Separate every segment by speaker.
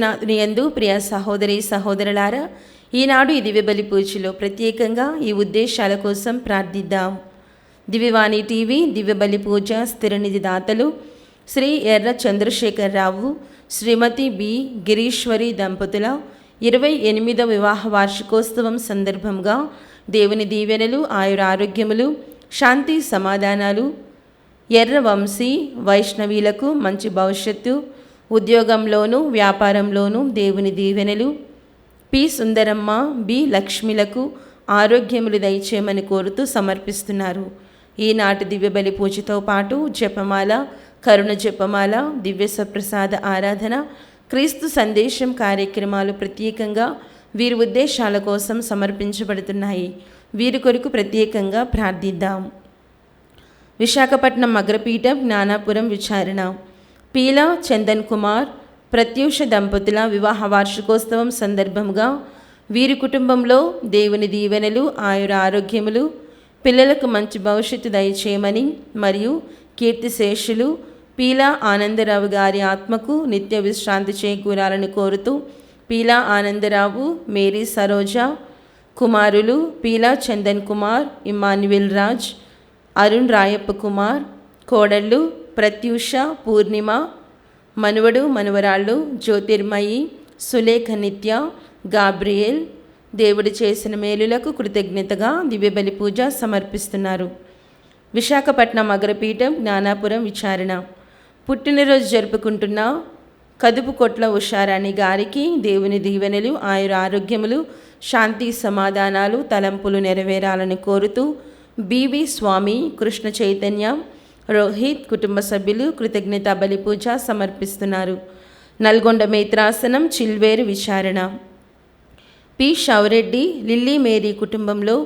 Speaker 1: క్రీస్తునాథుని యందు ప్రియ సహోదరి సహోదరులారా, ఈనాడు ఈ దివ్యబలి పూజలో ప్రత్యేకంగా ఈ ఉద్దేశాల కోసం ప్రార్థిద్దాం. దివ్యవాణి టీవీ దివ్యబలి పూజ స్థిరనిధి దాతలు శ్రీ ఎర్ర చంద్రశేఖరరావు, శ్రీమతి బి గిరీశ్వరి దంపతుల 28వ వివాహ వార్షికోత్సవం సందర్భంగా దేవుని దీవెనలు, ఆయురారోగ్యములు, శాంతి సమాధానాలు, ఎర్ర వంశీ వైష్ణవీలకు మంచి భవిష్యత్తు, ఉద్యోగంలోనూ వ్యాపారంలోనూ దేవుని దీవెనలు, పి సుందరమ్మ, బి లక్ష్మిలకు ఆరోగ్యములు దయచేయమని కోరుతూ సమర్పిస్తున్నారు. ఈనాటి దివ్యబలి పూజతో పాటు జపమాల, కరుణ జపమాల, దివ్య సప్రసాద ఆరాధన, క్రీస్తు సందేశం కార్యక్రమాలు ప్రత్యేకంగా వీరి ఉద్దేశాల కోసం సమర్పించబడుతున్నాయి. వీరి కొరకు ప్రత్యేకంగా ప్రార్థిద్దాం. విశాఖపట్నం అగ్రపీఠం జ్ఞానాపురం విచారణ పీల చందన్ కుమార్ ప్రత్యూష దంపతుల వివాహ వార్షికోత్సవం సందర్భంగా వీరి కుటుంబంలో దేవుని దీవెనలు, ఆయుర ఆరోగ్యములు, పిల్లలకు మంచి భవిష్యత్తు దయచేయమని మరియు కీర్తిశేషులు పీలా ఆనందరావు గారి ఆత్మకు నిత్య విశ్రాంతి చేకూరాలని కోరుతూ పీలా ఆనందరావు, మేరీ సరోజ, కుమారులు పీలా చందన్ కుమార్, ఇమ్మాన్యుయల్ రాజ్, అరుణ్ రాయప్ప కుమార్, కోడళ్ళు ప్రత్యూష, పూర్ణిమ, మనవడు మనవరాళ్ళు జ్యోతిర్మయి, సులేఖ, నిత్య, గాబ్రియేల్ దేవుడు చేసిన మేలులకు కృతజ్ఞతగా దివ్యబలి పూజ సమర్పిస్తున్నారు. విశాఖపట్నం అగ్రపీఠం జ్ఞానాపురం విచారణ పుట్టినరోజు జరుపుకుంటున్న కదుపు కొట్ల ఉషారాణి గారికి దేవుని దీవెనలు, ఆయుర ఆరోగ్యములు, శాంతి సమాధానాలు, తలంపులు నెరవేరాలని కోరుతూ బివి స్వామి, కృష్ణ చైతన్య, రోహిత్ కుటుంబ సభ్యులు కృతజ్ఞత బలి పూజ సమర్పిస్తున్నారు. నల్గొండ మేత్రాసనం చిల్వేరు విచారణ పి షౌరెడ్డి, లిల్లీ మేరీ కుటుంబంలో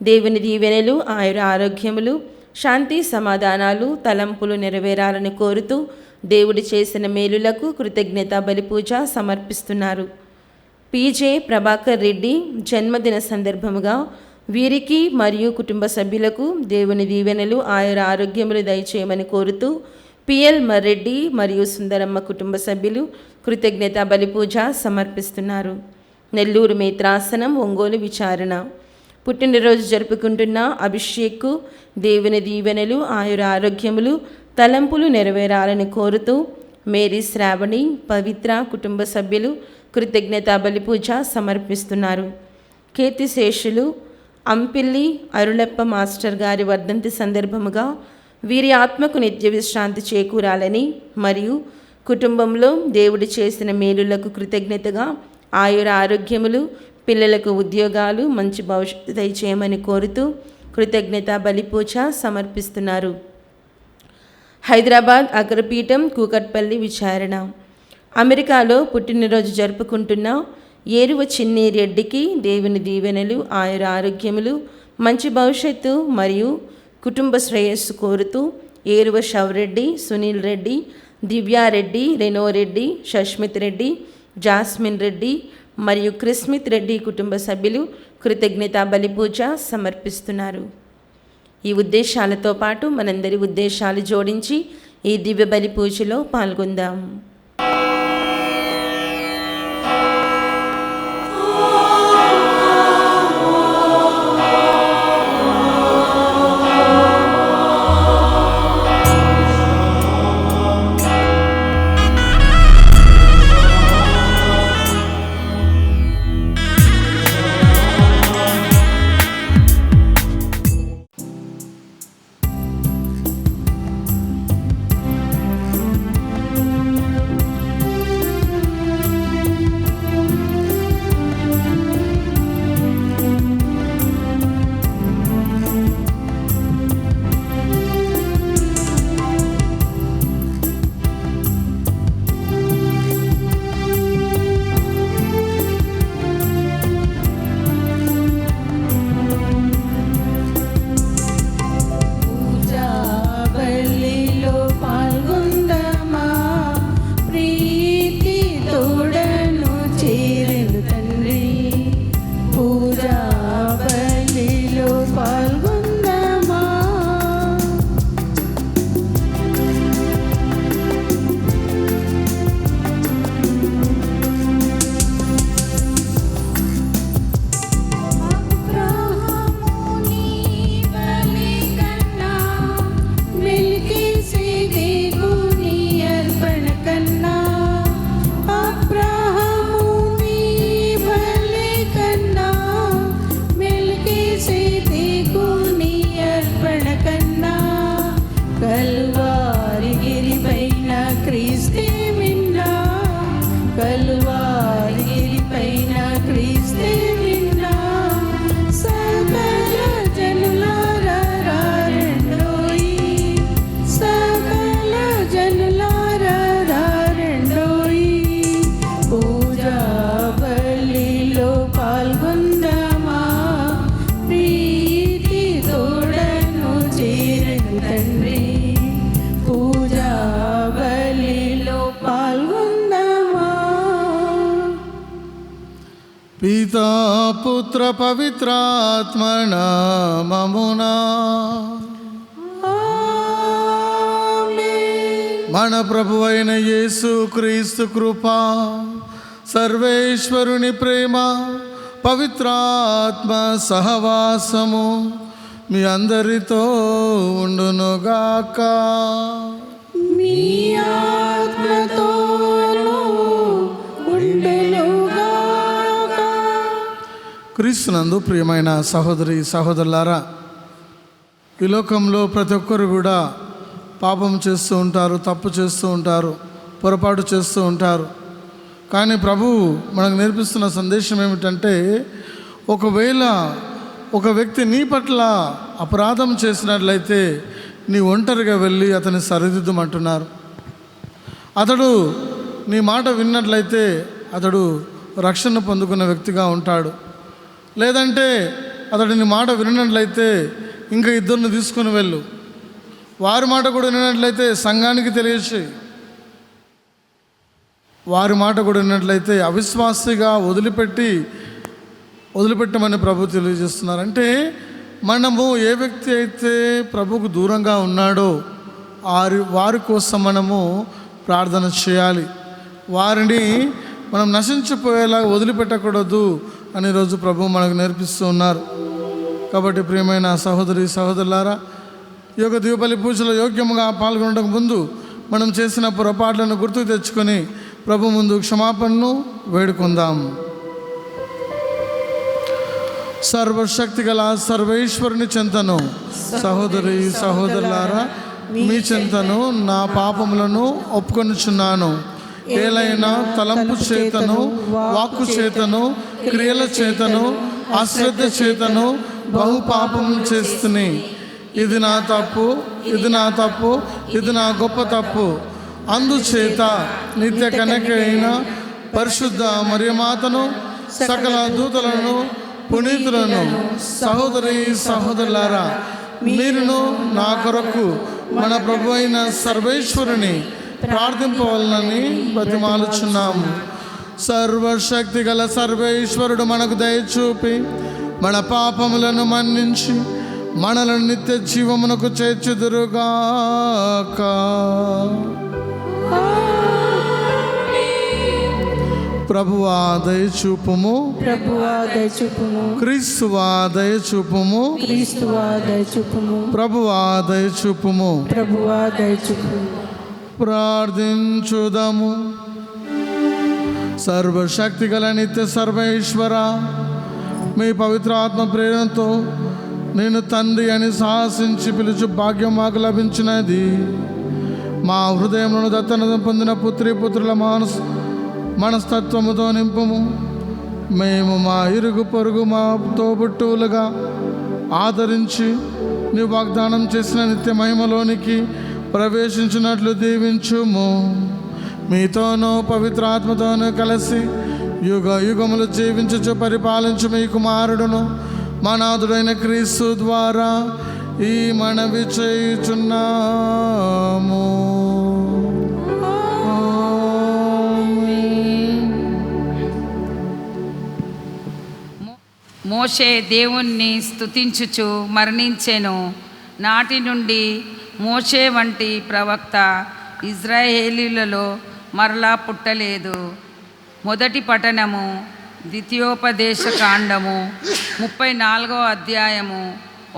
Speaker 1: దేవుని దీవెనలు, ఆయుర ఆరోగ్యములు, శాంతి సమాధానాలు, తలంపులు నెరవేరాలని కోరుతూ దేవుడు చేసిన మేలులకు కృతజ్ఞత బలి పూజ సమర్పిస్తున్నారు. పిజే ప్రభాకర్ రెడ్డి జన్మదిన సందర్భముగా వీరికి మరియు కుటుంబ సభ్యులకు దేవుని దీవెనలు, ఆయుర ఆరోగ్యములు దయచేయమని కోరుతూ పిఎల్ మర్రెడ్డి మరియు సుందరమ్మ కుటుంబ సభ్యులు కృతజ్ఞత బలి పూజ సమర్పిస్తున్నారు. నెల్లూరు మేత్రాసనం ఒంగోలు విచారణ పుట్టినరోజు జరుపుకుంటున్న అభిషేక్కు దేవుని దీవెనలు, ఆయుర ఆరోగ్యములు, తలంపులు నెరవేరాలని కోరుతూ మేరీ శ్రావణి, పవిత్ర కుటుంబ సభ్యులు కృతజ్ఞత బలి పూజ సమర్పిస్తున్నారు. కీర్తిశేషులు అంపిల్లి అరుళప్ప మాస్టర్ గారి వర్ధంతి సందర్భముగా వీరి ఆత్మకు నిత్య విశ్రాంతి చేకూరాలని మరియు కుటుంబంలో దేవుడు చేసిన మేలులకు కృతజ్ఞతగా ఆయుర ఆరోగ్యములు, పిల్లలకు ఉద్యోగాలు, మంచి భవిష్యత్తు దయచేయమని కోరుతూ కృతజ్ఞత బలి పూజ సమర్పిస్తున్నారు. హైదరాబాద్ అగ్రపీఠం కూకట్పల్లి విచారణ అమెరికాలో పుట్టినరోజు జరుపుకుంటున్న ఏరువ చిన్ని రెడ్డికి దేవుని దీవెనలు, ఆయుర ఆరోగ్యములు, మంచి భవిష్యత్తు మరియు కుటుంబ శ్రేయస్సు కోరుతూ ఏరువ షౌరెడ్డి, సునీల్ రెడ్డి, దివ్యారెడ్డి, రెనో రెడ్డి, షష్మిత్ రెడ్డి, జాస్మిన్ రెడ్డి మరియు క్రిస్మిత్ రెడ్డి కుటుంబ సభ్యులు కృతజ్ఞత బలి పూజ సమర్పిస్తున్నారు. ఈ ఉద్దేశాలతో పాటు మనందరి ఉద్దేశాలు జోడించి ఈ దివ్య బలి పూజలో పాల్గొందాం.
Speaker 2: పితా పుత్ర పవిత్రాత్మ నామమునా. మన ప్రభువైన యేసు క్రీస్తు కృప, సర్వేశ్వరుని ప్రేమ, పవిత్రాత్మ సహవాసము మీ అందరితో ఉండునుగాక.
Speaker 3: మీ ఆత్మతోను ఉండునుగాక.
Speaker 2: క్రీస్తునందు ప్రియమైన సహోదరి సహోదరులారా, ఈ లోకంలో ప్రతి ఒక్కరు కూడా పాపం చేస్తూ ఉంటారు, తప్పు చేస్తూ ఉంటారు, పొరపాటు చేస్తూ ఉంటారు. కానీ ప్రభువు మనకు నేర్పిస్తున్న సందేశం ఏమిటంటే, ఒకవేళ ఒక వ్యక్తి నీ పట్ల అపరాధం చేసినట్లయితే నీ ఒంటరిగా వెళ్ళి అతన్ని సరిదిద్దమంటున్నారు. అతడు నీ మాట విన్నట్లయితే అతడు రక్షణ పొందుకున్న వ్యక్తిగా ఉంటాడు. లేదంటే అతడు నీ మాట విన్నట్లయితే ఇంకా ఇద్దరిని తీసుకుని వెళ్ళు. వారి మాట కూడా విన్నట్లయితే సంఘానికి తెలియచేయి. వారి మాట కూడా విన్నట్లయితే అవిశ్వాసిగా వదిలిపెట్టమని ప్రభు తెలియజేస్తున్నారు. అంటే మనము ఏ వ్యక్తి అయితే ప్రభుకు దూరంగా ఉన్నాడో వారి కోసం మనము ప్రార్థన చేయాలి. వారిని మనం నశించిపోయేలా వదిలిపెట్టకూడదు అని రోజు ప్రభు మనకు నేర్పిస్తూ ఉన్నారు. కాబట్టి ప్రియమైన సహోదరి సహోదరులారా, ఈ యొక్క దీపావళి పూజలో యోగ్యముగా పాల్గొనడానికి ముందు మనం చేసిన పొరపాట్లను గుర్తుకు తెచ్చుకొని ప్రభు ముందు క్షమాపణను వేడుకుందాం. సర్వశక్తి గల సర్వేశ్వరుని చెంతను, సహోదరి సహోదరులారా, మీ చెంతను నా పాపములను ఒప్పుకొనుచున్నాను. ఏలైనా తలంపు చేతను, వాక్కు చేతను, క్రియల చేతను, అశ్రద్ధ చేతను బహు పాపములు చేస్తుని. ఇది నా తప్పు, ఇది నా తప్పు, ఇది నా గొప్ప తప్పు. అందుచేత నిత్య కన్యకైన పరిశుద్ధ మరియమాతను, సకల దూతలను, పునీతులను, సహోదరి సహోదరులారా, మీరును నా కొరకు మన ప్రభు అయిన సర్వేశ్వరుని ప్రార్థింపవలనని బతిమాలుచున్నాము. సర్వశక్తి గల సర్వేశ్వరుడు మనకు దయచూపి మన పాపములను మన్నించి మనలను నిత్య జీవమునకు చేర్చుదురుగాక. ప్రభువా దయచూపుము,
Speaker 3: ప్రభువా దయచూపుము,
Speaker 2: క్రీస్తువా దయచూపుము,
Speaker 3: క్రీస్తువా దయచూపుము,
Speaker 2: ప్రభువా దయచూపుము.
Speaker 3: ప్రభువా దయచూపుము.
Speaker 2: ప్రార్థించుదము. సర్వశక్తి గల నిత్య సర్వేశ్వర, మీ పవిత్ర ఆత్మ ప్రేరణతో నేను తండ్రి అని సాహసించి పిలుచు భాగ్యం మాకు లభించినది. మా హృదయములను దత్తన పొందిన పుత్రుల మనస్తత్వముతో నింపుము. మేము మా ఇరుగు పొరుగు మా తోబుట్టువులుగా ఆదరించి నీ వాగ్దానం చేసిన నిత్య మహిమలోనికి ప్రవేశించినట్లు దీవించుము. మీతోనూ పవిత్ర ఆత్మతోనూ కలిసి యుగ యుగములు జీవించుచు పరిపాలించు మీ కుమారుడును మా నాథుడైన క్రీస్తు ద్వారా ఈ మనవి చేయుచున్నాము.
Speaker 4: మోషే దేవుణ్ణి స్తుతించుచు మరణించెను. నాటి నుండి మోషే వంటి ప్రవక్త ఇజ్రాయేలీలలో మరలా పుట్టలేదు. మొదటి పఠనము ద్వితీయోపదేశ కాండము 34వ అధ్యాయము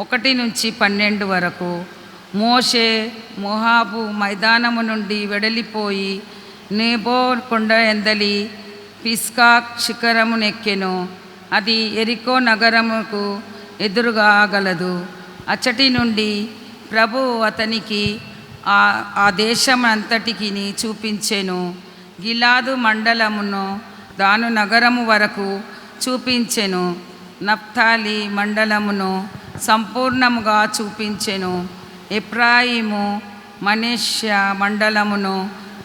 Speaker 4: 1-12 వరకు. మోషే మోహాబు మైదానము నుండి వెడలిపోయి నేబో కొండ ఎందలి పిస్కా శిఖరమునెక్కెను. అది ఎరికో నగరముకు ఎదురుగా గలదు. అచ్చటి నుండి ప్రభు అతనికి ఆ దేశమంతటికి చూపించెను. గిలాదు మండలమును దాను నగరము వరకు చూపించెను. నఫ్తాలి మండలమును సంపూర్ణముగా చూపించెను. ఎఫ్రాయిము మనష్య మండలమును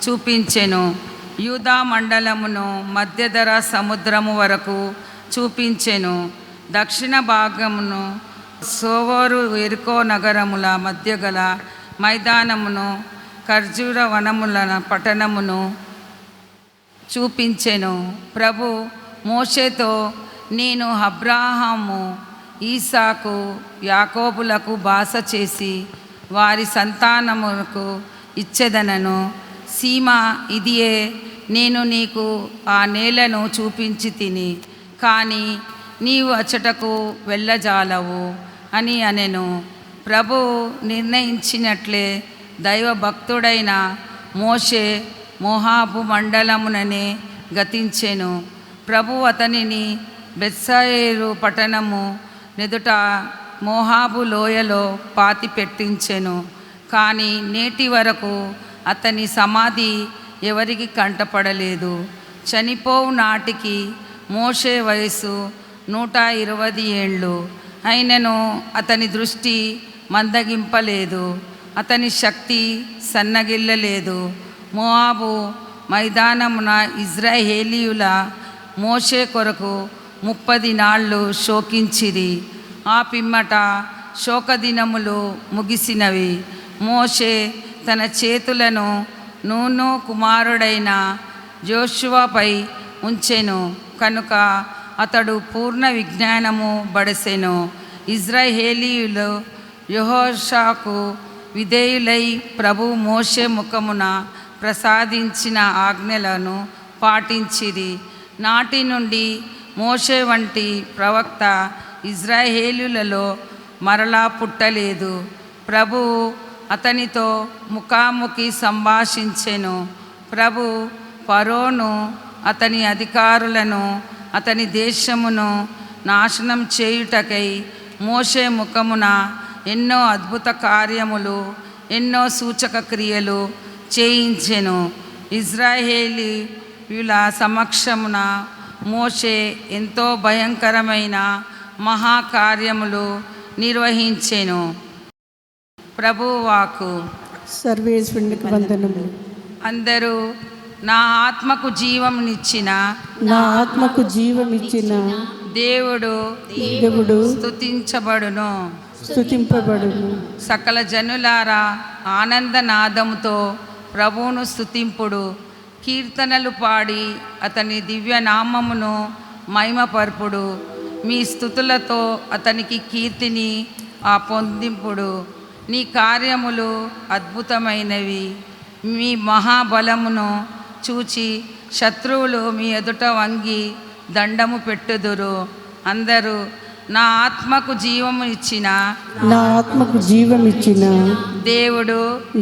Speaker 4: చూపించెను. యూదా మండలమును మధ్యధర సముద్రము వరకు చూపించెను. దక్షిణ భాగమును సోవరు ఎరుకో నగరముల మధ్య గల మైదానమును ఖర్జూర వనముల పట్టణమును చూపించెను. ప్రభు మోషేతో నేను అబ్రాహాము, ఈసాకు, యాకోబులకు బాస చేసి వారి సంతానములకు ఇచ్చెదనను. సీమ ఇదియే, నేను నీకు ఆ నేలను చూపించి తిని, కానీ నీవు అచ్చటకు వెళ్ళజాలవు అని అనెను. ప్రభు నిర్ణయించినట్లే దైవభక్తుడైన మోషే మోహాబు మండలముననే గతించెను. ప్రభు అతనిని బెత్సయేలు పట్టణము నెదుట మోహాబు లోయలో పాతిపెట్టించెను. కానీ నేటి వరకు అతని సమాధి ఎవరికి కంటపడలేదు. చనిపోవు నాటికి మోషే వయసు 120 ఏండ్లు. అయినను అతని దృష్టి మందగింపలేదు, అతని శక్తి సన్నగిల్లలేదు. మోయాబు మైదానమున ఇజ్రాయేలీయుల మోషే కొరకు 30 నాళ్ళు శోకించిరి. ఆ పిమ్మట శోకదినములు ముగిసినవి. మోషే తన చేతులను నూను కుమారుడైన జోషువపై ఉంచెను కనుక అతడు పూర్ణ విజ్ఞానము బడసెను. ఇజ్రాయేలీయులు యెహోషువకు విధేయులై ప్రభు మోషే ముఖమున ప్రసాదించిన ఆజ్ఞలను పాటించిరి. నాటి నుండి మోషే వంటి ప్రవక్త ఇజ్రాయేలీయులలో మరలా పుట్టలేదు. ప్రభువు అతనితో ముఖాముఖి సంభాషించెను. ప్రభు ఫరోను, అతని అధికారులను, అతని దేశమును నాశనం చేయుటకై మోషే ముఖమున ఎన్నో అద్భుత కార్యములు, ఎన్నో సూచక క్రియలు చేయించెను. ఇజ్రాయేలీయుల సమక్షమున మోషే ఎంతో భయంకరమైన మహాకార్యములు నిర్వహించెను. ప్రభువాకు.
Speaker 3: సర్వేశ్వరునికి వందనములు.
Speaker 4: అందరూ నా ఆత్మకు జీవమునిచ్చిన,
Speaker 3: నా ఆత్మకు జీవమిచ్చిన
Speaker 4: దేవుడు
Speaker 3: దేవుడు
Speaker 4: స్తుతించబడును.
Speaker 3: స్తుతింపబడును.
Speaker 4: సకల జనులారా ఆనందనాదముతో ప్రభువును స్తుతింపుడు. కీర్తనలు పాడి అతని దివ్యనామమును మహిమపర్పుడు. మీ స్తుతులతో అతనికి కీర్తిని పొందింపుడు. నీ కార్యములు అద్భుతమైనవి. మీ మహాబలమును చూచి శత్రువులు మీ ఎదుట వంగి దండము పెట్టుదురు. అందరూ నా ఆత్మకు జీవము ఇచ్చిన,
Speaker 3: నా ఆత్మకు జీవమిచ్చిన
Speaker 4: దేవుడు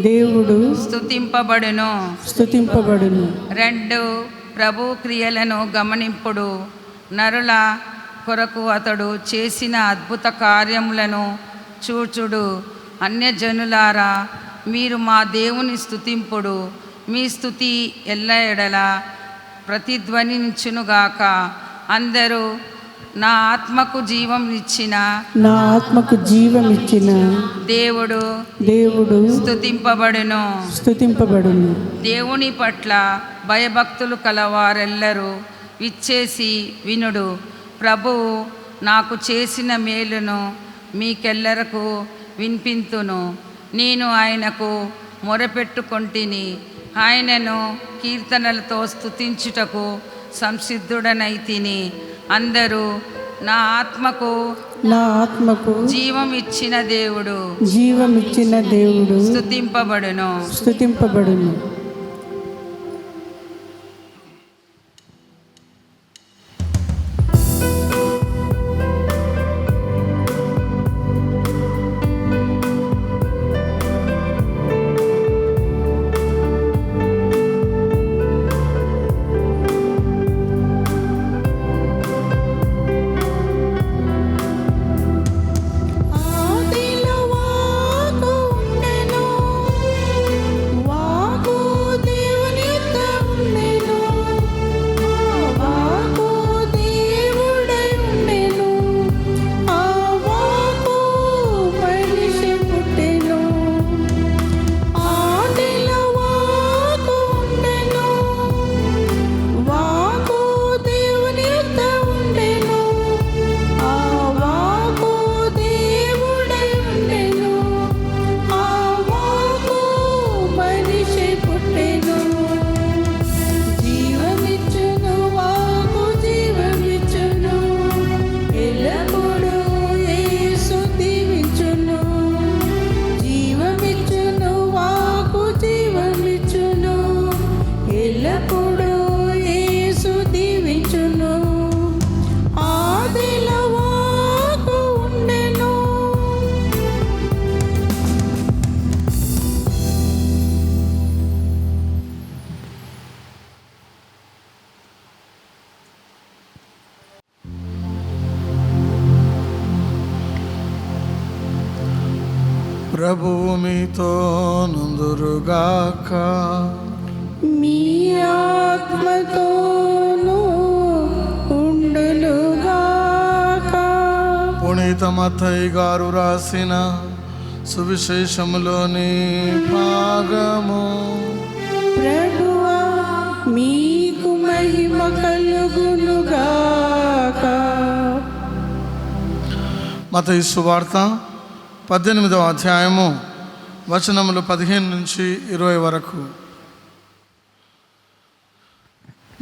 Speaker 3: దేవుడు
Speaker 4: స్తుతింపబడును.
Speaker 3: స్తుతింపబడును.
Speaker 4: 2 ప్రభు క్రియలను గమనింపుడు. నరుల కొరకు అతడు చేసిన అద్భుత కార్యములను చూచుడు. అన్యజనులారా, మీరు మా దేవుని స్తుతింపుడు. మీ స్తుతి ఎల్ల ఎడల ప్రతిధ్వనించునుగాక. అందరూ నా ఆత్మకు జీవం ఇచ్చిన,
Speaker 3: నా ఆత్మకు జీవమిచ్చిన
Speaker 4: దేవుడు
Speaker 3: దేవుడు
Speaker 4: స్తుతింపబడును.
Speaker 3: స్తుతింపబడును.
Speaker 4: దేవుని పట్ల భయభక్తులు కలవారెల్లరూ విచ్చేసి వినుడు. ప్రభువు నాకు చేసిన మేలును మీకెల్లరకు వినిపింతును. నేను ఆయనకు మొరపెట్టుకొంటిని. ఆయనను కీర్తనలతో స్తుతించుటకు సంసిద్ధుడనైతిని. అందరూ నా ఆత్మకు జీవం ఇచ్చిన దేవుడు
Speaker 3: జీవమిచ్చిన దేవుడు
Speaker 4: స్తుతింపబడును.
Speaker 3: స్తుతింపబడును. ఆదిలో వాగు ఉండెను, వాగు
Speaker 2: ప్రభువు మీతో నుందురుగాక.
Speaker 3: మీ ఆత్మతోనూ ఉండునుగాక.
Speaker 2: పునీత మత్తయి గారు రాసిన సువిశేషములోని భాగము.
Speaker 3: ప్రభువా మీకు మహిమ కలుగునుగాక.
Speaker 2: మత్తయి సువార్త 18వ అధ్యాయము వచనములు 15 నుంచి 20 వరకు.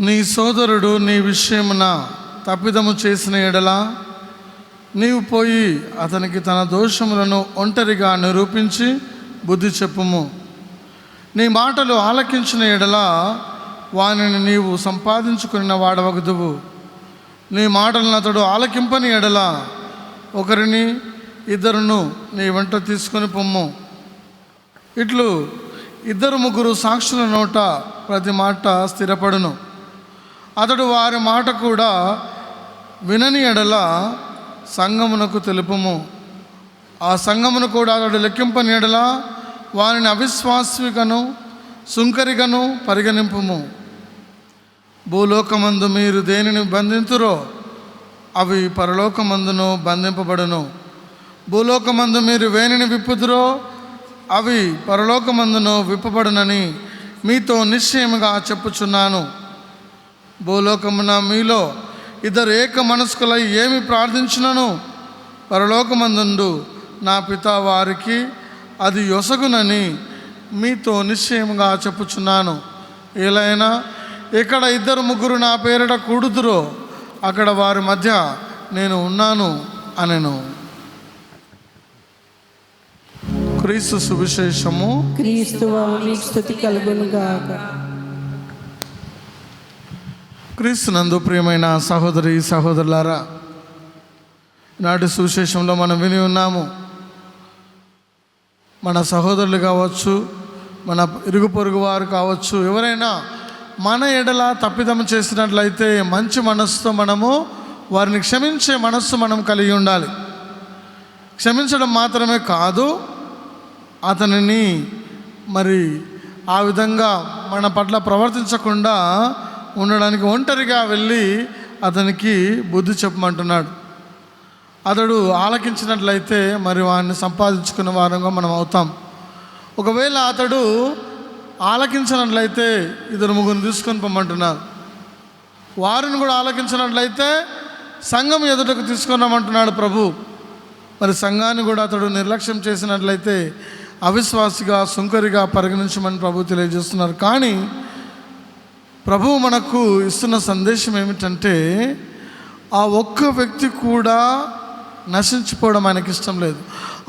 Speaker 2: నీ సోదరుడు నీ విషయమున తప్పిదము చేసిన ఎడల నీవు పోయి అతనికి తన దోషములను ఒంటరిగా నిరూపించి బుద్ధి చెప్పుము. నీ మాటలు ఆలకించిన ఎడల వానిని నీవు సంపాదించుకున్న వాడవగదువు. నీ మాటలను అతడు ఆలకింపని ఎడల ఒకరిని ఇద్దరును నీ వెంట తీసుకొని పొమ్ము. ఇట్లు 2-3 సాక్షుల నోట ప్రతి మాట స్థిరపడును. అతడు వారి మాట కూడా వినని ఎడల సంఘమునకు తెలుపుము. ఆ సంఘమును కూడా అతడు లెక్కింపని ఎడల వారిని అవిశ్వాసికను సుంకరిగను పరిగణింపుము. భూలోకమందు మీరు దేనిని బంధింతురో అవి పరలోకమందును బంధింపబడును. భూలోకమందు మీరు వేనిని విప్పుదురో అవి పరలోకమందును విప్పబడునని మీతో నిశ్చయముగా చెప్పుచున్నాను. భూలోకమున మీలో ఇద్దరు ఏక మనస్కులై ఏమి ప్రార్థించినను పరలోకమందుండు నా పితా వారికి అది యొసగునని మీతో నిశ్చయముగా చెప్పుచున్నాను. ఏలైనా ఎక్కడ 2-3 నా పేరిట కూడుదురో అక్కడ వారి మధ్య నేను ఉన్నాను అనెను. క్రీస్తు సువిశేషము.
Speaker 3: క్రీస్తువా మీకు స్తుతి కలుగునుగాక.
Speaker 2: క్రీస్తునందు ప్రియమైన సహోదరి సహోదరులారా, నాటి సువిశేషంలో మనం విని ఉన్నాము. మన సహోదరులు కావచ్చు, మన ఇరుగు పొరుగు వారు కావచ్చు, ఎవరైనా మన ఎడల తప్పిదం చేసినట్లయితే మంచి మనస్సుతో మనము వారిని క్షమించే మనస్సు మనం కలిగి ఉండాలి. క్షమించడం మాత్రమే కాదు, అతనిని మరి ఆ విధంగా మన పట్ల ప్రవర్తించకుండా ఉండడానికి ఒంటరిగా వెళ్ళి అతనికి బుద్ధి చెప్పమంటున్నాడు. అతడు ఆలకించినట్లయితే మరి వాడిని సంపాదించుకున్న వారంగా మనం అవుతాం. ఒకవేళ అతడు ఆలకించినట్లయితే 2-3 తీసుకొని పొమ్మంటున్నారు. వారిని కూడా ఆలకించినట్లయితే సంఘం ఎదుటకు తీసుకొని రమ్మంటున్నాడు ప్రభు. మరి సంఘాన్ని కూడా అతడు నిర్లక్ష్యం చేసినట్లయితే అవిశ్వాసిగా సుంకరిగా పరిగణించమని ప్రభు తెలియజేస్తున్నారు. కానీ ప్రభువు మనకు ఇస్తున్న సందేశం ఏమిటంటే ఆ ఒక్క వ్యక్తి కూడా నశించిపోవడం ఆయనకి ఇష్టం లేదు.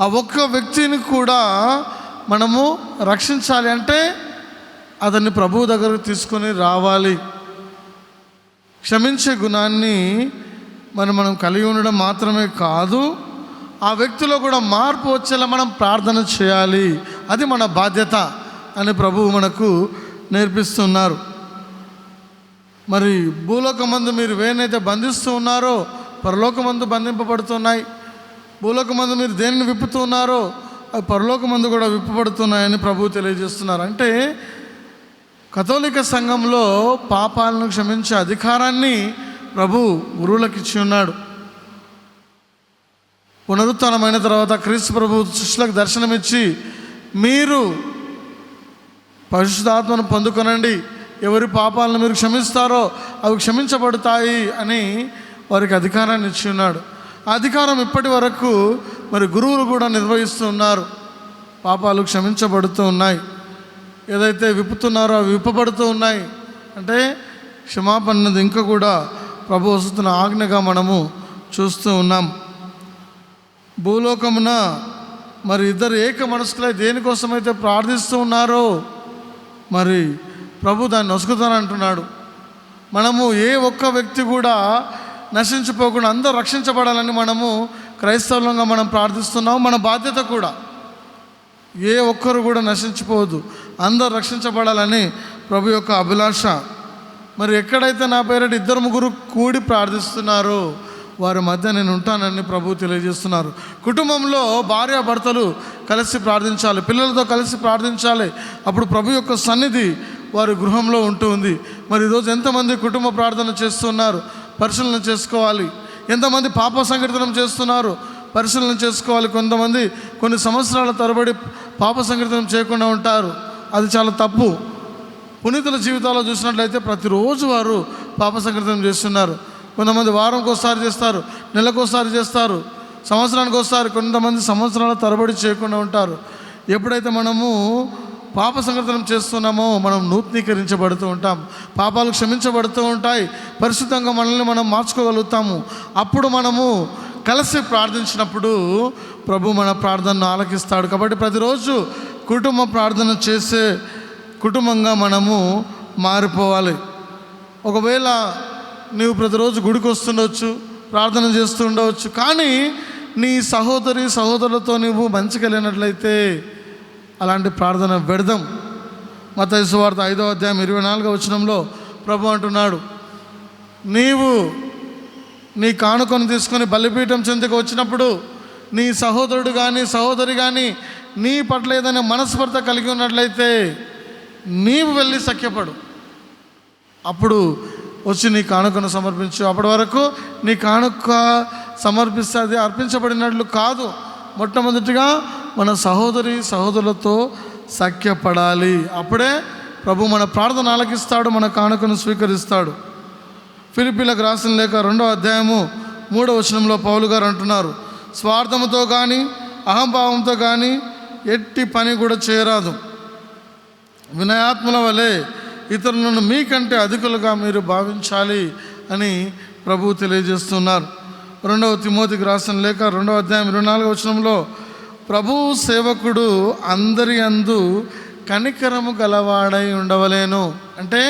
Speaker 2: ఆ ఒక్క వ్యక్తిని కూడా మనము రక్షించాలి అంటే అతన్ని ప్రభువు దగ్గరకు తీసుకొని రావాలి. క్షమించే గుణాన్ని మనం కలిగి ఉండడం మాత్రమే కాదు, ఆ వ్యక్తిలో కూడా మార్పు వచ్చేలా మనం ప్రార్థన చేయాలి. అది మన బాధ్యత అని ప్రభువు మనకు నేర్పిస్తున్నారు. మరి భూలోకమందు మీరు వేనైతే బంధిస్తూ ఉన్నారో పరలోకమందు బంధింపబడుతున్నాయి. భూలోకమందు మీరు దేనిని విప్పుతూ ఉన్నారో అవి పరలోకమందు కూడా విప్పబడుతున్నాయని ప్రభువు తెలియజేస్తున్నారు. అంటే కథోలిక సంఘంలో పాపాలను క్షమించే అధికారాన్ని ప్రభు గురువులకు ఇచ్చి ఉన్నాడు. పునరుత్థానమైన తర్వాత క్రీస్తు ప్రభు శిష్యులకు దర్శనమిచ్చి మీరు పరిశుద్ధాత్మను పొందుకొనండి, ఎవరి పాపాలను మీరు క్షమిస్తారో అవి క్షమించబడతాయి అని వారికి అధికారాన్ని ఇచ్చి ఉన్నాడు. ఆ అధికారం ఇప్పటి వరకు మరి గురువులు కూడా నిర్వహిస్తూ ఉన్నారు. పాపాలు క్షమించబడుతూ ఉన్నాయి. ఏదైతే విప్పుతున్నారో అవి విప్పబడుతూ ఉన్నాయి. అంటే క్షమాపణ అన్నది ఇంకా కూడా ప్రభు వస్తున్న ఆజ్ఞగా మనము చూస్తూ ఉన్నాం. భూలోకమున మరి ఇద్దరు ఏక మనస్కులై దేనికోసమైతే ప్రార్థిస్తూ ఉన్నారో మరి ప్రభు దాన్ని నొసుకుతానంటున్నాడు. మనము ఏ ఒక్క వ్యక్తి కూడా నశించిపోకుండా అందరూ రక్షించబడాలని మనము క్రైస్తవులంగా మనం ప్రార్థిస్తున్నాము. మన బాధ్యత కూడా ఏ ఒక్కరు కూడా నశించిపోవద్దు, అందరూ రక్షించబడాలని ప్రభు యొక్క అభిలాష. మరి ఎక్కడైతే నా పేరిట 2-3 కూడి ప్రార్థిస్తున్నారో వారి మధ్య నేను ఉంటానని ప్రభు తెలియజేస్తున్నారు. కుటుంబంలో భార్యాభర్తలు కలిసి ప్రార్థించాలి, పిల్లలతో కలిసి ప్రార్థించాలి. అప్పుడు ప్రభు యొక్క సన్నిధి వారి గృహంలో ఉంటుంది. మరి ఈరోజు ఎంతమంది కుటుంబ ప్రార్థన చేస్తున్నారు? పరిశీలన చేసుకోవాలి. ఎంతమంది పాప సంకీర్తనం చేస్తున్నారు? పరిశీలన చేసుకోవాలి. కొంతమంది కొన్ని సంవత్సరాల తరబడి పాప సంకీర్తనం చేయకుండా ఉంటారు. అది చాలా తప్పు. పునీతుల జీవితాల్లో చూసినట్లయితే ప్రతిరోజు వారు పాప సంకీర్తనం చేస్తున్నారు. కొంతమంది వారంకి ఒకసారి చేస్తారు, నెలకు ఒకసారి చేస్తారు, సంవత్సరానికి ఒకసారి, కొంతమంది సంవత్సరాల తరబడి చేయకుండా ఉంటారు. ఎప్పుడైతే మనము పాప సంకీర్తనం చేస్తున్నామో మనం నూతనీకరించబడుతూ ఉంటాం, పాపాలు క్షమించబడుతూ ఉంటాయి, పరిశుద్ధంగా మనల్ని మనం మార్చుకోగలుగుతాము. అప్పుడు మనము కలిసి ప్రార్థించినప్పుడు ప్రభు మన ప్రార్థనను ఆలకిస్తాడు. కాబట్టి ప్రతిరోజు కుటుంబ ప్రార్థన చేసే కుటుంబంగా మనము మారిపోవాలి. ఒకవేళ నీవు ప్రతిరోజు గుడికి వస్తుండవచ్చు, ప్రార్థన చేస్తూ ఉండవచ్చు, కానీ నీ సహోదరులతో నువ్వు మంచిగా లేనట్లయితే అలాంటి ప్రార్థన వ్యర్థం. మత్తయి సువార్త 5వ అధ్యాయం 24వ వచనంలో ప్రభు అంటున్నాడు, నీవు నీ కానుకను తీసుకొని బలిపీఠం చెంతకు వచ్చినప్పుడు నీ సహోదరుడు కానీ సహోదరి కానీ నీ పట్ల ఏదైనా మనస్పర్ధ కలిగి ఉన్నట్లయితే నీవు వెళ్ళి సఖ్యపడు. అప్పుడు వచ్చి నీ కానుకను సమర్పించు. అప్పటి వరకు నీ కానుక సమర్పిస్తే అది అర్పించబడినట్లు కాదు. మొట్టమొదటిగా మన సహోదరులతో సఖ్యపడాలి. అప్పుడే ప్రభు మన ప్రార్థన ఆలకిస్తాడు, మన కానుకను స్వీకరిస్తాడు. ఫిలిప్పీలకు రాసిన లేఖ 2వ అధ్యాయము 3వ వచనంలో పౌలు గారు అంటున్నారు, స్వార్థముతో కానీ అహంభావంతో కానీ ఎట్టి పని కూడా చేయరాదు. వినయాత్మల వలె ఇతరులను మీకంటే అధికులుగా మీరు భావించాలి అని ప్రభువు తెలియజేస్తున్నారు. 2వ తిమోతికి రాసిన లేఖ 2వ అధ్యాయం 24వ వచనంలో ప్రభువు సేవకుడు అందరి అందు కనికరము గలవాడై ఉండవలేను. అంటే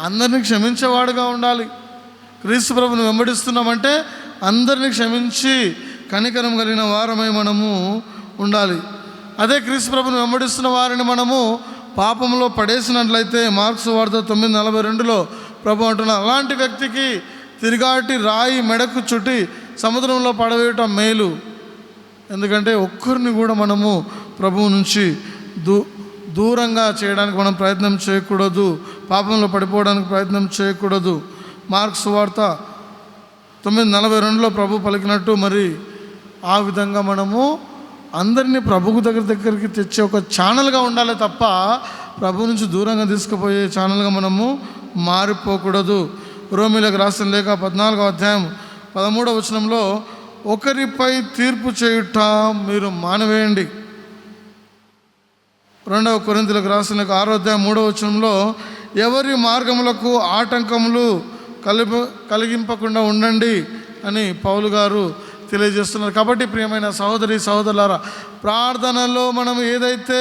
Speaker 2: అందరినీ క్షమించేవాడుగా ఉండాలి. క్రీస్తు ప్రభుని వెంబడిస్తున్నామంటే అందరినీ క్షమించి కనికరం కలిగిన వారమై మనము ఉండాలి. అదే క్రీస్తు ప్రభుని వెంబడిస్తున్న వారిని మనము పాపంలో పడేసినట్లయితే మార్క్స్ వార్త 9:42లో ప్రభు అంటున్నారు, అలాంటి వ్యక్తికి తిరిగాటి రాయి మెడకు చుట్టి సముద్రంలో పడవేయటం మేలు. ఎందుకంటే ఒక్కరిని కూడా మనము ప్రభువు నుంచి దూరంగా చేయడానికి మనం ప్రయత్నం చేయకూడదు, పాపంలో పడిపోవడానికి ప్రయత్నం చేయకూడదు. మార్క్స్ వార్త 9:42లో ప్రభు పలికినట్టు మరి ఆ విధంగా మనము అందరినీ ప్రభువు దగ్గరికి తెచ్చే ఒక ఛానల్గా ఉండాలి తప్ప ప్రభు నుంచి దూరంగా తీసుకుపోయే ఛానల్గా మనము మారిపోకూడదు. రోమీలకు రాసిన లేఖ 14వ అధ్యాయం 13వ వచనంలో ఒకరిపై తీర్పు చేయుట మీరు మానవేయండి. 2వ కొరింథీయులకు రాసిన లేఖ 6వ అధ్యాయం 3వ వచనంలో ఎవరి మార్గములకు ఆటంకములు కలిగింపకుండా ఉండండి అని పౌలు గారు తెలియజేస్తున్నారు. కాబట్టి ప్రియమైన సహోదరులారా, ప్రార్థనలో మనం ఏదైతే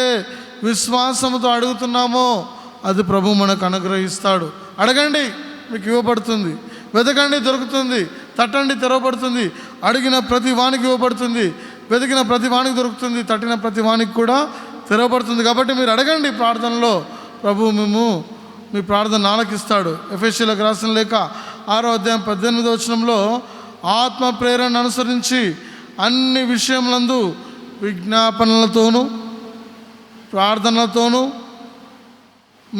Speaker 2: విశ్వాసంతో అడుగుతున్నామో అది ప్రభు మనకు అనుగ్రహిస్తాడు. అడగండి మీకు ఇవ్వబడుతుంది, వెతకండి దొరుకుతుంది, తట్టండి తెరవబడుతుంది, అడిగిన ప్రతి వానికి ఇవ్వబడుతుంది, వెతికిన ప్రతి వానికి దొరుకుతుంది, తట్టిన ప్రతి వానికి కూడా తెరవబడుతుంది. కాబట్టి మీరు అడగండి ప్రార్థనలో, ప్రభు మీ ప్రార్థన ఆలకిస్తాడు. ఎఫెసీయులకు రాసిన లేఖ 6వ అధ్యాయం 18వ వచనంలో ఆత్మ ప్రేరణ అనుసరించి అన్ని విషయములందు విజ్ఞాపనలతోనూ ప్రార్థనలతోనూ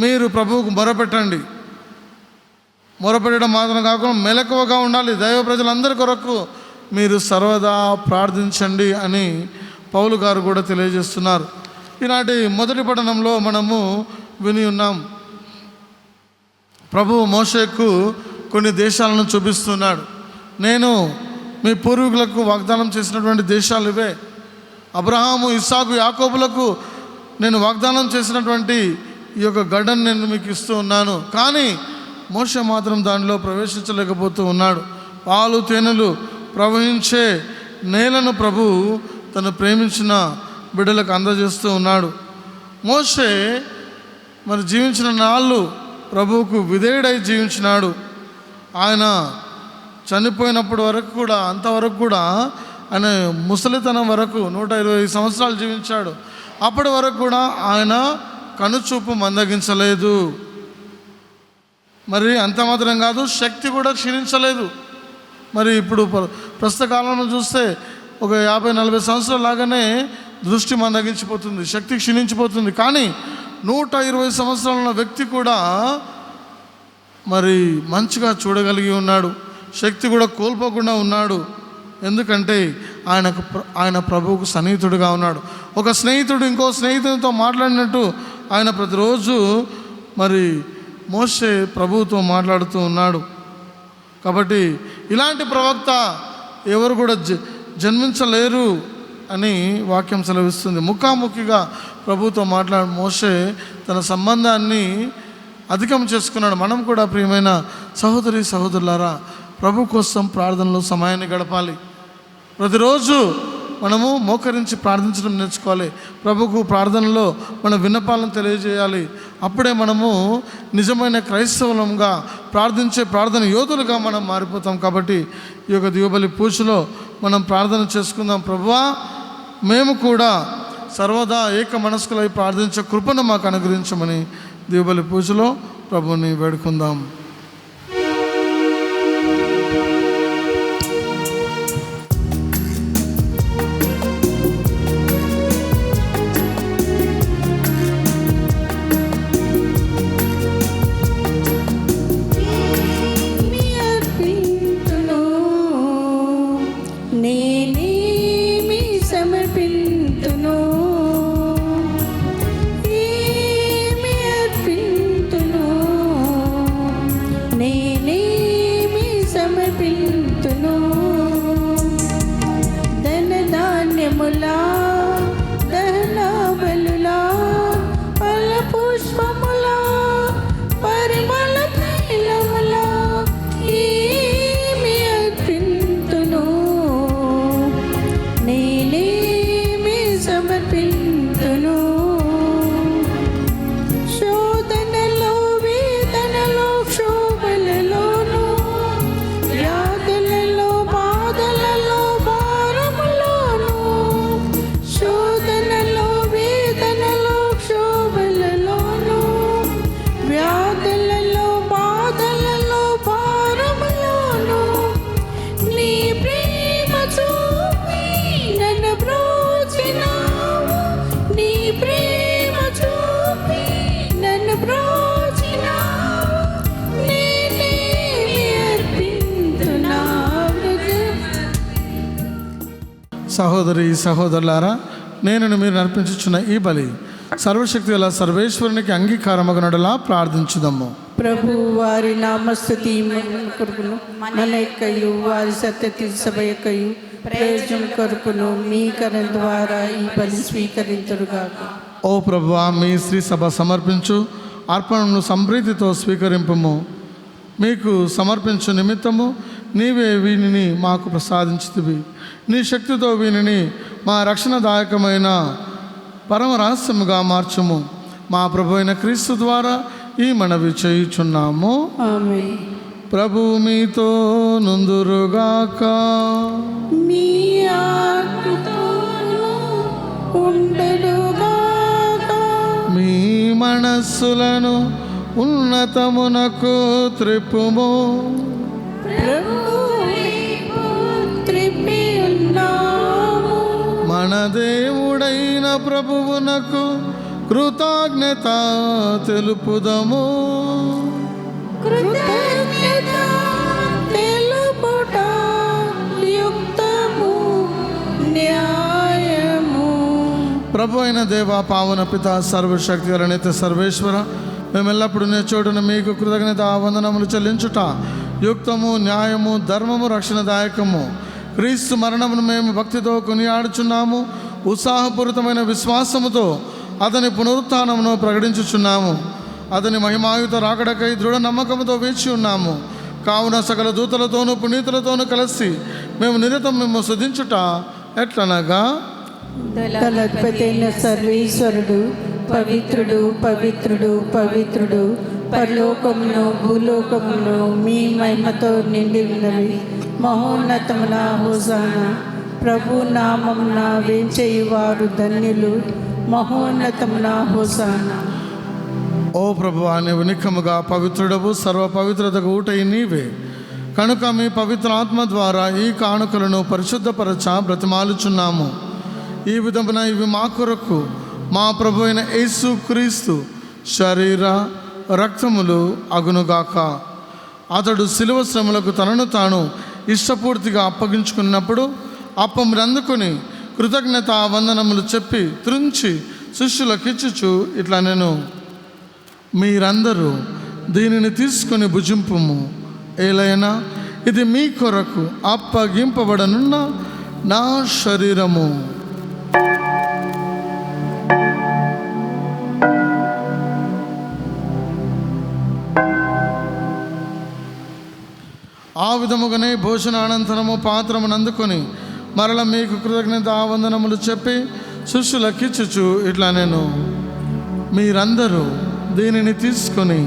Speaker 2: మీరు ప్రభువుకు మొరపెట్టండి. మొరపెట్టడం మాత్రం కాకుండా మెలకువగా ఉండాలి. దైవ ప్రజలందరి కొరకు మీరు సర్వదా ప్రార్థించండి అని పౌలు గారు కూడా తెలియజేస్తున్నారు. ఈనాటి మొదటి పఠనంలో మనము విని ఉన్నాం, ప్రభువు మోషేకు కొన్ని దేశాలను చూపిస్తున్నాడు. నేను మీ పూర్వీకులకు వాగ్దానం చేసినటువంటి దేశాలు ఇవే. అబ్రహాము, ఇస్సాకు, యాకోబులకు నేను వాగ్దానం చేసినటువంటి ఈ యొక్క గడ్డను నేను మీకు ఇస్తూ ఉన్నాను. కానీ మోషే మాత్రం దానిలో ప్రవేశించలేకపోతూ ఉన్నాడు. పాలు తేనెలు ప్రవహించే నేలను ప్రభు తను ప్రేమించిన బిడ్డలకు అందజేస్తూ ఉన్నాడు. మోషే మరి జీవించిన నాళ్ళు ప్రభువుకు విధేయుడై జీవించినాడు. ఆయన చనిపోయినప్పటి వరకు కూడా, అంతవరకు కూడా ఆయన ముసలితనం వరకు 120 సంవత్సరాలు జీవించాడు. అప్పటి వరకు కూడా ఆయన కనుచూపు మందగించలేదు. మరి అంత మాత్రం కాదు, శక్తి కూడా క్షీణించలేదు. మరి ఇప్పుడు ప్రస్తుత కాలంలో చూస్తే ఒక 50-40 సంవత్సరాల లాగానే దృష్టి మందగించిపోతుంది, శక్తి క్షీణించిపోతుంది. కానీ 120 సంవత్సరాల ఉన్న వ్యక్తి కూడా మరి మంచిగా చూడగలిగి ఉన్నాడు, శక్తి కూడా కోల్పోకుండా ఉన్నాడు. ఎందుకంటే ఆయన ప్రభువుకు సన్నిహితుడిగా ఉన్నాడు. ఒక స్నేహితుడు ఇంకో స్నేహితునితో మాట్లాడినట్టు ఆయన ప్రతిరోజు మరి మోషే ప్రభువుతో మాట్లాడుతూ ఉన్నాడు. కాబట్టి ఇలాంటి ప్రవక్త ఎవరు కూడా జన్మించలేరు అని వాక్యం సెలవిస్తుంది. ముఖాముఖిగా ప్రభువుతో మోషే తన సంబంధాన్ని అధికం చేసుకున్నాడు. మనం కూడా ప్రియమైన సహోదరులారా, ప్రభు కోసం ప్రార్థనలో సమయాన్ని గడపాలి. ప్రతిరోజు మనము మోకరించి ప్రార్థించడం నేర్చుకోవాలి. ప్రభుకు ప్రార్థనలో మన విన్నపాలను తెలియజేయాలి. అప్పుడే మనము నిజమైన క్రైస్తవులంగా ప్రార్థించే ప్రార్థన యోధులుగా మనం మారిపోతాం. కాబట్టి ఈ యొక్క దివ్యబలి పూజలో మనం ప్రార్థన చేసుకుందాం. ప్రభువా, మేము కూడా సర్వదా ఏక మనస్కులై ప్రార్థించే కృపను మాకు అనుగ్రహించమని దివ్యబలి పూజలో ప్రభుని వేడుకుందాం. సహోదరులారా, నేను మీరు నడిపించుచున్న ఈ బలి సర్వశక్తి గల సర్వేశ్వరునికి అంగీకారమగునడలా ప్రార్థించుదాము.
Speaker 3: ప్రభు వారి నామస్తుతి కొరకును మన యొక్కయు వారి సత్యతి సభ యొక్కయు ప్రయోజనం కొరకును మీ కరం ద్వారా ఈ బలి స్వీకరింతురుగాక.
Speaker 2: ఓ ప్రభువా, మీ శ్రీ సభ సమర్పించు అర్పణను సంప్రీతితో స్వీకరింపము. మీకు సమర్పించు నిమిత్తము నీవే వీనిని మాకు ప్రసాదించుతివి. నీ శక్తితో వీనిని మా రక్షణదాయకమైన పరమ రహస్యముగా మార్చుము. మా ప్రభు అయిన క్రీస్తు ద్వారా ఈ మనవి చేయుచున్నాము.
Speaker 3: ఆమేన్.
Speaker 2: ప్రభు మీతో నుందురుగాక.
Speaker 3: మీ ఆత్మతోను ఉండుగాక.
Speaker 2: మీ మనస్సులను ఉన్నతమునకు త్రిప్పుము. మన దేవుడైన ప్రభువునకు కృతజ్ఞత తెలుపుదము. ప్రభు అయిన దేవ, పావన పిత, సర్వశక్తి గల నిత్య సర్వేశ్వర, మేము ఎల్లప్పుడూ నీ చోటున మీకు కృతజ్ఞత వందనములు చెల్లించుట యుక్తము, న్యాయము, ధర్మము, రక్షణదాయకము. క్రీస్తు మరణమును మేము భక్తితో కొనియాడుచున్నాము. ఉత్సాహపూరితమైన విశ్వాసముతో అతని పునరుత్థానమును ప్రకటించుచున్నాము. అతని మహిమాయుత రాకడకై దృఢ నమ్మకముతో వేచి ఉన్నాము. కావున సకల దూతలతోనూ పునీతులతోనూ కలిసి మేము నిరతం మేము స్తుతించుట ఎట్లనగా,
Speaker 3: దళాధిపతి అయిన సర్వేశ్వరుడు పవిత్రుడు, పవిత్రుడు, పవిత్రుడు, పరలోకమును భూలోకమును మీ మహిమతో నిండి ఉన్నవి. మహోన్నతమున హోసానా. ప్రభు నామమున వేంచేయువారు ధన్యులు. మహోన్నతమున హోసానా.
Speaker 2: ఓ ప్రభువా, నీవు నిక్కముగా పవిత్రుడవు, సర్వ పవిత్రతకు ఊటై నీవే. కనుక మీ పవిత్ర ఆత్మ ద్వారా ఈ కానుకలను పరిశుద్ధపరచ బ్రతిమాలుచున్నాము. ఈ విధమున ఇవి మా కొరకు మా ప్రభు అయిన యేసు క్రీస్తు శరీర రక్తములు అగునుగాక. అతడు శిలువ శ్రమలకు తనను తాను ఇష్టపూర్తిగా అప్పగించుకున్నప్పుడు అప్పమును అందుకొని కృతజ్ఞత వందనములు చెప్పి త్రుంచి శిష్యులకిచ్చుచు ఇట్లా నేను, మీరందరూ దీనిని తీసుకొని భుజింపుము. ఏలైనా ఇది మీ కొరకు అప్పగింపబడనున్న నా శరీరము. ఆ విధముగానే భోజనానంతరము పాత్రమును అందుకొని మరల మీకు కృతజ్ఞత వందనములు చెప్పి శిష్యులకిచ్చుచు ఇట్లా నేను, మీరందరూ దీనిని తీసుకొని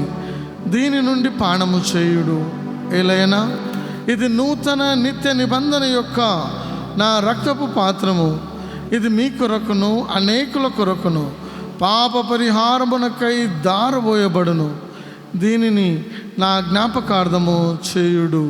Speaker 2: దీని నుండి పానము చేయుడు. ఏలైనా ఇది నూతన నిత్య నిబంధన యొక్క నా రక్తపు పాత్రము. ఇది మీ కొరకును అనేకుల కొరకును పాప పరిహారమునకై దారబోయబడును. దీనిని నా జ్ఞాపకార్థము చేయుడు.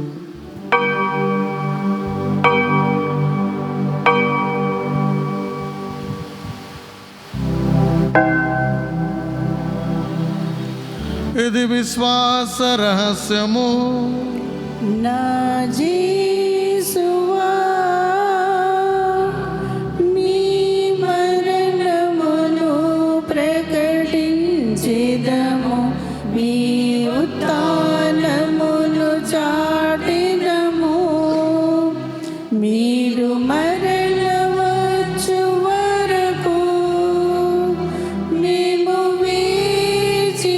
Speaker 2: ఇది విశ్వాస రహస్యము.
Speaker 3: నా యేసువా నీ మరణమును ప్రకటించెదము, మీ ఉత్థానమును చాటెదము. మీరు మరణవచ్చు వరకు మేము వేచియుందుము,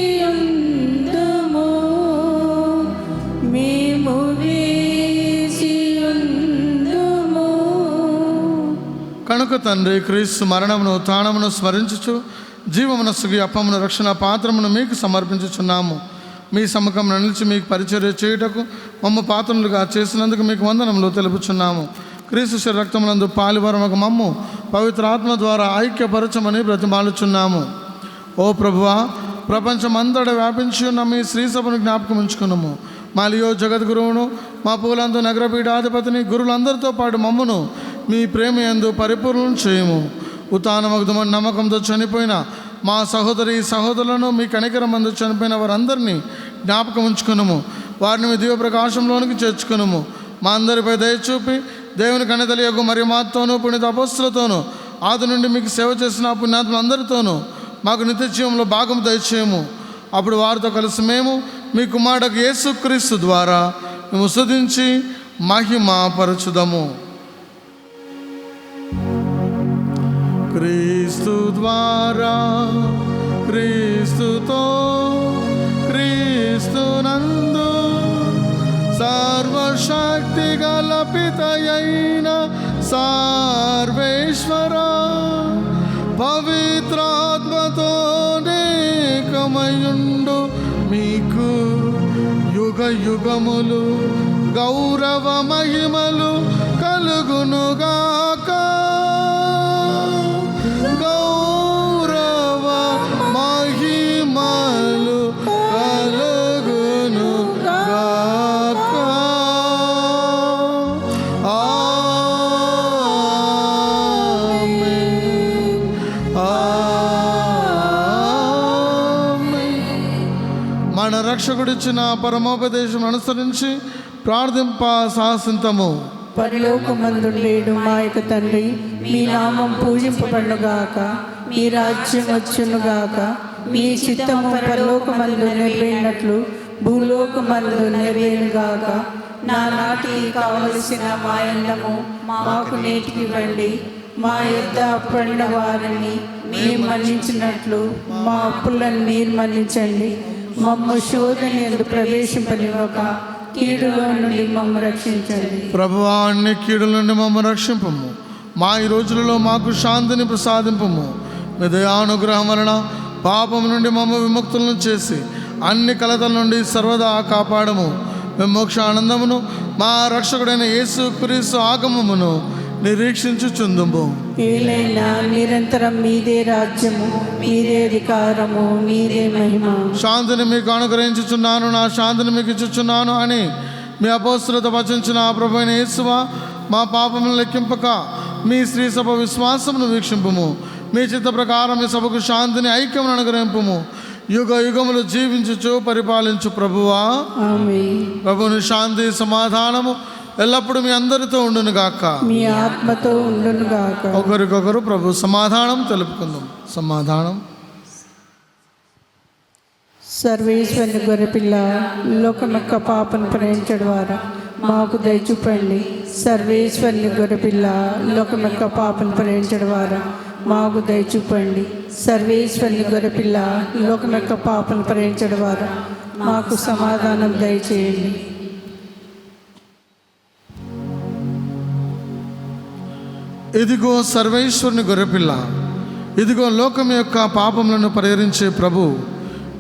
Speaker 3: మేము వేచియుందుము.
Speaker 2: కనుక తండ్రి క్రీస్తు మరణమును ఉత్థానమును స్మరించుచు జీవమునస్సుకి అప్పమును రక్షణ పాత్రమును మీకు సమర్పించుచున్నాము. మీ సముఖం నిలిచి మీకు పరిచర్య చేయుటకు మమ్మ పాత్రలుగా చేసినందుకు మీకు వందనములు తెలుపుచున్నాము. క్రీస్తు శరీర రక్తమునందు పాలివరమకు మమ్ము పవిత్ర ఆత్మ ద్వారా ఐక్యపరచమని బ్రతిమాలుచున్నాము. ఓ ప్రభువా, ప్రపంచమంతటా వ్యాపించి ఉన్న మీ శ్రీ సభను జ్ఞాపకం ఉంచుకున్నాము. మా లియో జగద్గురువును, మా పూలందు నగరపీఠాధిపతిని, గురువులందరితో పాటు మమ్మును మీ ప్రేమ యందు పరిపూర్ణం చేయము. ఉత్థానమగుదమని నమ్మకంతో చనిపోయిన మా సహోదరి సహోదరులను, మీ కనికరమందు చనిపోయిన వారందరినీ జ్ఞాపకం ఉంచుకున్నాము. వారిని మీ దివ్య ప్రకాశంలోనికి చేర్చుకున్నాము. మా అందరిపై దయచూపి దేవుని కన్నతల్లి యొక్క మరి మాతోనూ పుణ్యత అపోస్తులతోనూ ఆది నుండి మీకు సేవ చేసిన పుణ్యాత్ములందరితోనూ మాకు నిత్య జీవంలో భాగం దయచేయము. అప్పుడు వారితో కలిసి మేము మీ కుమారుడు యేసుక్రీస్తు ద్వారా మేము స్తుతించి మహిమ పరచుదము. క్రీస్తు ద్వారా, క్రీస్తుతో, క్రీస్తునందు సర్వశక్తి గల పితయైన సర్వేశ్వర పవిత్రాత్మతో నేకమయుండు మీకు యుగ యుగములు గౌరవ మహిమలు కలుగునుగాక. గౌరవ మహిమలు కలుగునుగాక. ఆమేన్. ఆమేన్. మన రక్షకుడిచ్చిన పరమోపదేశం అనుసరించి ప్రార్థింప సాహసింతము.
Speaker 3: పరలోకమందుండేడు మా యొక్క తండ్రి, మీ నామం పూజింపబడుగాక, మీ రాజ్యం వచ్చునుగాక, మీ చిత్తము పరలోకమందు నెరవేరినట్లు భూలోకమందు నెరవేరుగాక. నా నాటికి కావలసిన మాయన్నము మాకు నేటికి ఇవ్వండి. మా యొద్ద అప్పడిన వారిని మేము మన్నించినట్లు మా అప్పులను మీరు మన్నించండి. మమ్మ శోధన యందు ప్రవేశింపనివ్వక కీడులో నుండి మమ్మ రక్షించండి.
Speaker 2: ప్రభువా, అన్ని కీడుల నుండి మమ్మల్ని రక్షింపము. మా ఈ రోజులలో మాకు శాంతిని ప్రసాదింపము. మీ దయానుగ్రహం వలన పాపం నుండి మమ్మ విముక్తులను చేసి అన్ని కలతల నుండి సర్వదా కాపాడము. మేము మోక్ష ఆనందమును మా రక్షకుడైన యేసు క్రీస్తు ఆగమమును నిరీక్షించుచుందుము.
Speaker 3: ఏలైనా నిరంతరం మీదే రాజ్యము, మీదే అధికారము, మీదే మహిమ.
Speaker 2: శాంతిని మీకు అనుగ్రహించుచున్నాను, నా శాంతిని మీకు ఇచ్చుచున్నాను అని మీ అపోస్తులతో వచించిన ఆ ప్రభు అయిన యేసువా, మా పాపములను లెక్కింపక మీ శ్రీ సభ విశ్వాసమును వీక్షింపుము. మీ చిత్త ప్రకారం ఈ సభకు శాంతిని, ఐక్యమును అనుగ్రహింపుము. యుగ యుగములు జీవించుచు పరిపాలించు ప్రభువా.
Speaker 3: ఆమేన్.
Speaker 2: ప్రభుని శాంతి సమాధానము ఎల్లప్పుడూ మీ అందరితో ఉండును గాక.
Speaker 3: మీ ఆత్మతో ఉండును గాక.
Speaker 2: ఒకరికొకరు ప్రభు సమాధానం తెలుపుకుందాం. సమాధానం.
Speaker 3: సర్వేశ్వరుని గొర్రెపిల్ల, లోకం యొక్క పాపను ప్రేమించడం ద్వారా మాకు దయ చూపండి. సర్వేశ్వరుని గొర్రెపిల్ల, లోకం యొక్క పాపను ప్రేమించడం ద్వారా మాకు దయ చూపండి. సర్వేశ్వరుని గొర్రెపిల్ల, లోకం యొక్క పాపను ప్రేమించడం ద్వారా మాకు సమాధానం దయచేయండి.
Speaker 2: ఇదిగో సర్వేశ్వరుని గొర్రెపిల్ల, ఇదిగో లోకం యొక్క పాపములను పరిహరించే ప్రభు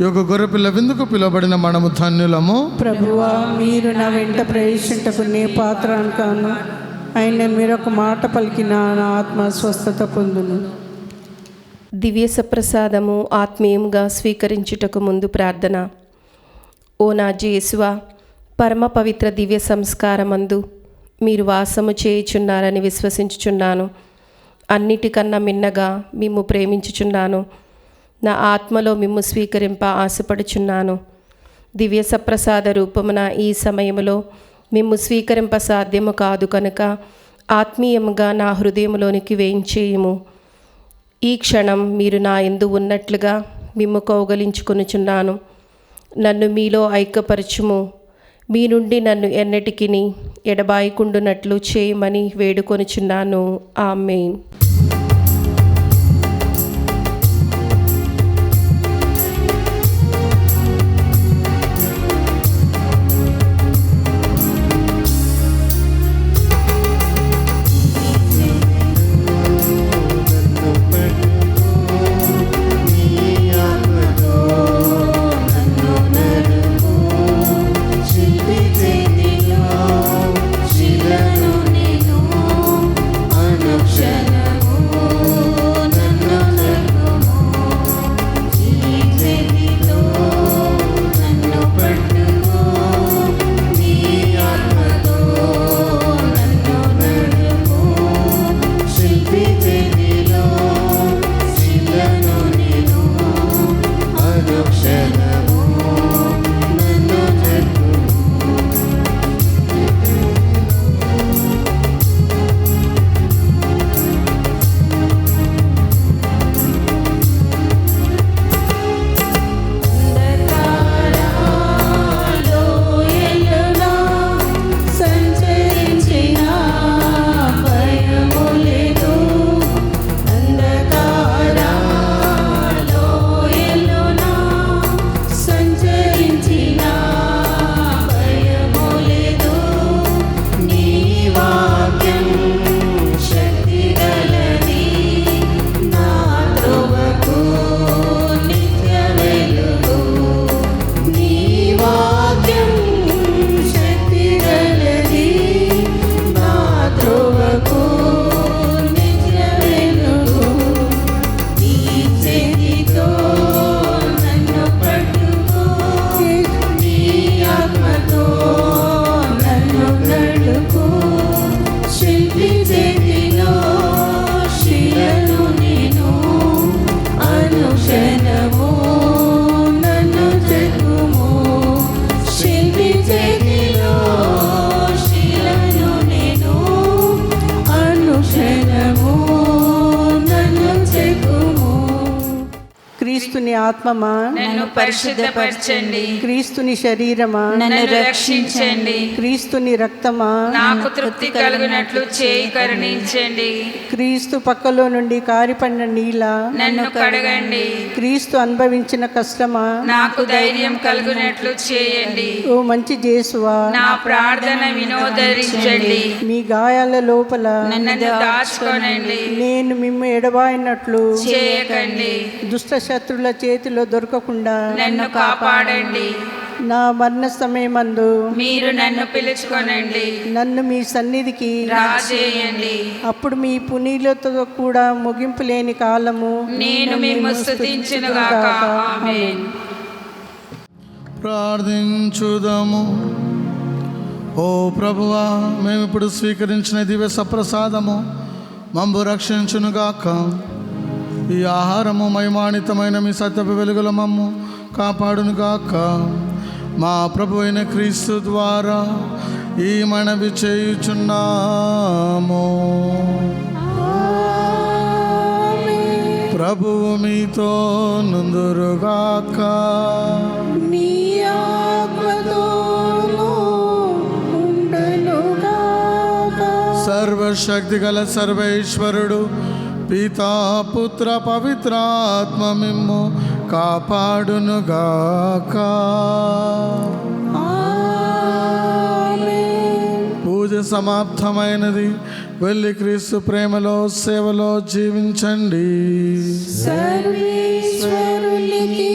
Speaker 2: యొక్క గొర్రెపిల్ల విందుకు పిలువబడిన మనము ధన్యులము.
Speaker 3: ప్రభువా, మీరు నా వెంట ప్రవేశించటకు నే పాత్రను కాను. ఆయన మీరొక మాట పలికిన నా ఆత్మ స్వస్థత పొందును.
Speaker 5: దివ్య సప్రసాదము ఆత్మీయంగా స్వీకరించుటకు ముందు ప్రార్థన. ఓ నా యేసువా, పరమ పవిత్ర దివ్య సంస్కారమందు మీరు వాసము చేయుచున్నారని విశ్వసించుచున్నాను. అన్నిటికన్నా మిన్నగా మిమ్ము ప్రేమించుచున్నాను. నా ఆత్మలో మిమ్ము స్వీకరింప ఆశపడుచున్నాను. దివ్య సప్రసాద రూపమున ఈ సమయములో మిమ్ము స్వీకరింప సాధ్యము కాదు కనుక ఆత్మీయముగా నా హృదయములోనికి వేయించేయుము. ఈ క్షణం మీరు నా యందు ఉన్నట్లుగా మిమ్ము కౌగలించుకొనుచున్నాను. నన్ను మీలో ఐక్యపరచుము. మీ నుండి నన్ను ఎన్నటికిని ఎడబాయకుండునట్లు చేయమని వేడుకొనుచున్నాను. ఆమేన్.
Speaker 3: క్రీస్తుని ఆత్మమా,
Speaker 4: నన్ను పరిశుద్ధపరచండి.
Speaker 3: క్రీస్తుని శరీరమా,
Speaker 4: నన్ను రక్షించండి.
Speaker 3: క్రీస్తుని రక్తమా,
Speaker 4: నాకు తృప్తి కలుగునట్లు చేయి కరుణించండి.
Speaker 3: క్రీస్తు పక్కలో నుండి కారిపడిన నీళ్ళ
Speaker 4: నన్ను కడగండి.
Speaker 3: క్రీస్తు అనుభవించిన కష్టమా,
Speaker 4: నాకు ధైర్యం కలుగునట్లు చేయండి.
Speaker 3: ఓ మంచి యేసువా,
Speaker 4: నా ప్రార్థన వినోదరించండి.
Speaker 3: మీ గాయాల లోపల
Speaker 4: నన్ను దాచుకోనండి.
Speaker 3: నేను మిమ్ము ఎడబాయినట్లు
Speaker 4: చేయకండి.
Speaker 3: దుష్ట శత్రుల చేతిలో దొరకకుండా
Speaker 4: నన్ను కాపాడండి.
Speaker 3: నా మరణ సమయమందు
Speaker 4: మీరు నన్ను పిలుచుకొనండి.
Speaker 3: నన్ను మీ సన్నిధికి
Speaker 4: రాజేయండి.
Speaker 3: అప్పుడు మీ పునీలతో కూడా ముగింపు లేని కాలము
Speaker 4: నేను మిమ్ము స్తుతించునుగాక. ఆమేన్.
Speaker 2: ప్రార్థించుదము. ఓ ప్రభువా, మేము ఇప్పుడు స్వీకరించిన దివ్య సప్రసాదము మమ్ము రక్షించునుగాక. ఈ ఆహారము మహిమానితమైన మీ సత్యపు వెలుగుల మమ్ము కాపాడునుగాక. మా ప్రభు అయిన క్రీస్తు ద్వారా ఈ మనవి చేయుచున్నాము. ప్రభువు మీతో నుందురుగాక.
Speaker 3: నీ ఆత్మతోనూ ఉండునుగాక.
Speaker 2: సర్వశక్తి గల సర్వేశ్వరుడు పితా పుత్ర పవిత్రాత్మ మిమ్ము కాపాడునుగాక. పూజ సమాప్తమైనది. వెళ్ళి క్రీస్తు ప్రేమలో సేవలో జీవించండి.
Speaker 3: సర్వేశ్వరునికి